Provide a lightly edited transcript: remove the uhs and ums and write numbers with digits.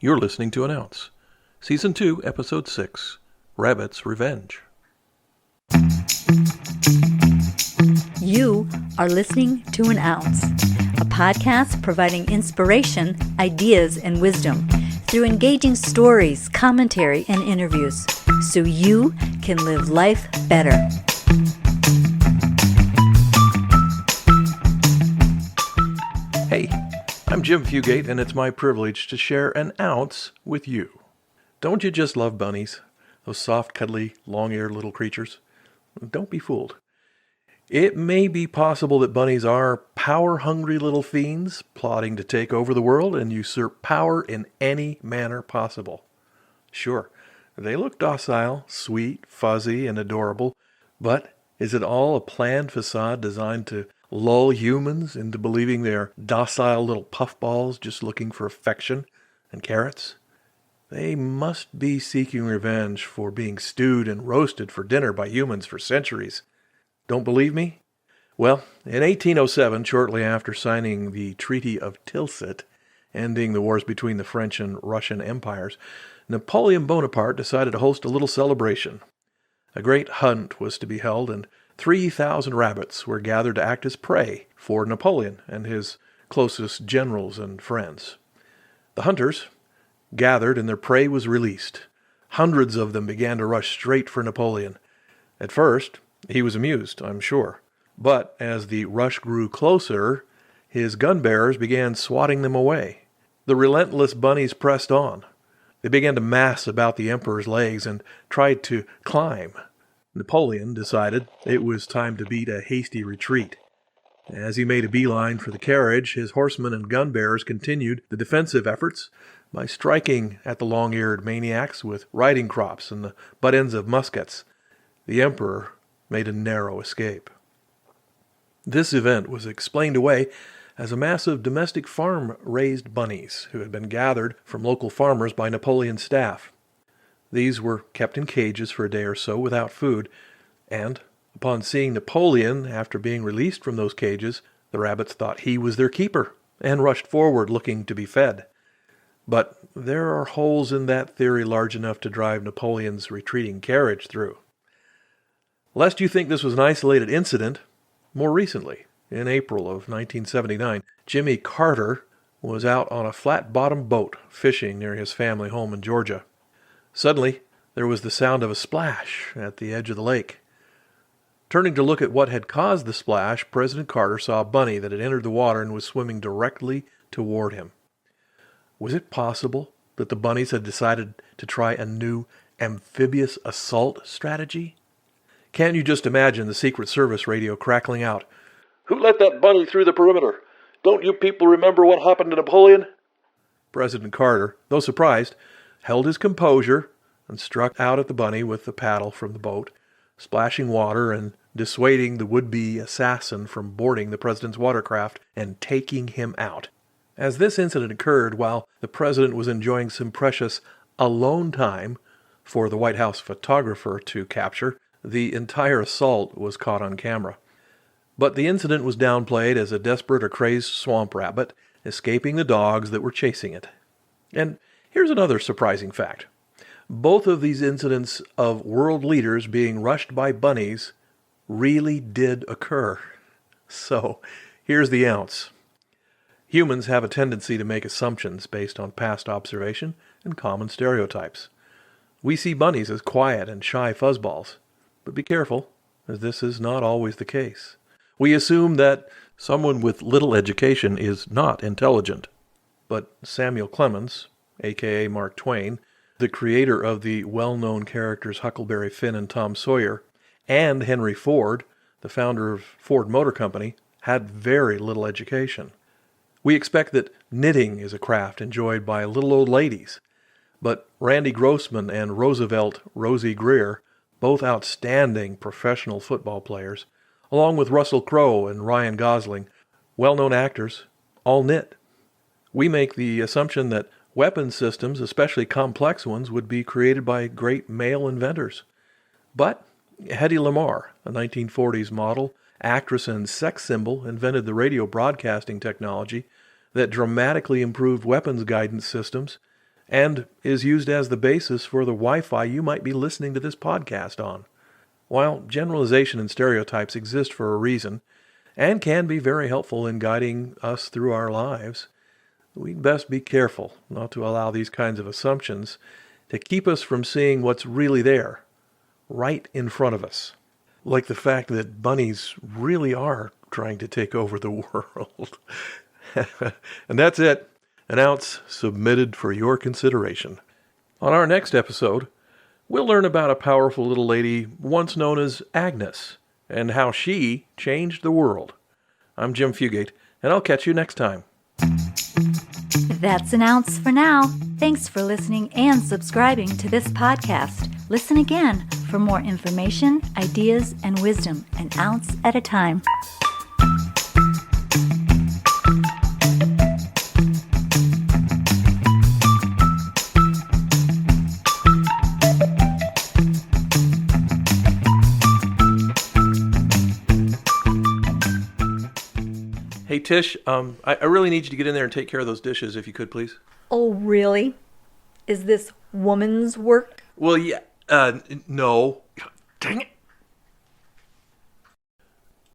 You're listening to An Ounce, Season 2, Episode 6, Rabbit's Revenge. You are listening to An Ounce, a podcast providing inspiration, ideas, and wisdom through engaging stories, commentary, and interviews, so you can live life better. Hey, I'm Jim Fugate, and it's my privilege to share an ounce with you. Don't you just love bunnies? Those soft, cuddly, long-eared little creatures? Don't be fooled. It may be possible that bunnies are power-hungry little fiends plotting to take over the world and usurp power in any manner possible. Sure, they look docile, sweet, fuzzy, and adorable, but is it all a planned facade designed to lull humans into believing they're docile little puffballs just looking for affection and carrots? They must be seeking revenge for being stewed and roasted for dinner by humans for centuries. Don't believe me? Well, in 1807, shortly after signing the Treaty of Tilsit, ending the wars between the French and Russian empires, Napoleon Bonaparte decided to host a little celebration. A great hunt was to be held, and 3,000 rabbits were gathered to act as prey for Napoleon and his closest generals and friends. The hunters gathered and their prey was released. Hundreds of them began to rush straight for Napoleon. At first, he was amused, I'm sure. But as the rush grew closer, his gun bearers began swatting them away. The relentless bunnies pressed on. They began to mass about the emperor's legs and tried to climb. Napoleon decided it was time to beat a hasty retreat. As he made a beeline for the carriage, his horsemen and gun bearers continued the defensive efforts by striking at the long-eared maniacs with riding crops and the butt ends of muskets. The emperor made a narrow escape. This event was explained away as a mass of domestic farm-raised bunnies who had been gathered from local farmers by Napoleon's staff. These were kept in cages for a day or so without food, and upon seeing Napoleon after being released from those cages, the rabbits thought he was their keeper and rushed forward looking to be fed. But there are holes in that theory large enough to drive Napoleon's retreating carriage through. Lest you think this was an isolated incident, more recently, in April of 1979, Jimmy Carter was out on a flat-bottomed boat fishing near his family home in Georgia. Suddenly, there was the sound of a splash at the edge of the lake. Turning to look at what had caused the splash, President Carter saw a bunny that had entered the water and was swimming directly toward him. Was it possible that the bunnies had decided to try a new amphibious assault strategy? Can't you just imagine the Secret Service radio crackling out, "Who let that bunny through the perimeter? Don't you people remember what happened to Napoleon?" President Carter, though surprised, held his composure and struck out at the bunny with the paddle from the boat, splashing water and dissuading the would-be assassin from boarding the president's watercraft and taking him out. As this incident occurred while the president was enjoying some precious alone time for the White House photographer to capture, the entire assault was caught on camera. But the incident was downplayed as a desperate or crazed swamp rabbit escaping the dogs that were chasing it. And here's another surprising fact. Both of these incidents of world leaders being rushed by bunnies really did occur. So, here's the ounce. Humans have a tendency to make assumptions based on past observation and common stereotypes. We see bunnies as quiet and shy fuzzballs, but be careful, as this is not always the case. We assume that someone with little education is not intelligent. But Samuel Clemens, a.k.a. Mark Twain, the creator of the well-known characters Huckleberry Finn and Tom Sawyer, and Henry Ford, the founder of Ford Motor Company, had very little education. We expect that knitting is a craft enjoyed by little old ladies, but Randy Grossman and Roosevelt Rosie Greer, both outstanding professional football players, along with Russell Crowe and Ryan Gosling, well-known actors, all knit. We make the assumption that weapon systems, especially complex ones, would be created by great male inventors. But Hedy Lamarr, a 1940s model, actress, and sex symbol, invented the radio broadcasting technology that dramatically improved weapons guidance systems and is used as the basis for the Wi-Fi you might be listening to this podcast on. While generalization and stereotypes exist for a reason and can be very helpful in guiding us through our lives, we'd best be careful not to allow these kinds of assumptions to keep us from seeing what's really there, right in front of us. Like the fact that bunnies really are trying to take over the world. And that's it. An ounce submitted for your consideration. On our next episode, we'll learn about a powerful little lady once known as Agnes and how she changed the world. I'm Jim Fugate, and I'll catch you next time. That's an ounce for now. Thanks for listening and subscribing to this podcast. Listen again for more information, ideas, and wisdom, an ounce at a time. Hey, Tish, I really need you to get in there and take care of those dishes, if you could, please. Oh, really? Is this woman's work? Well, yeah, no. Dang it.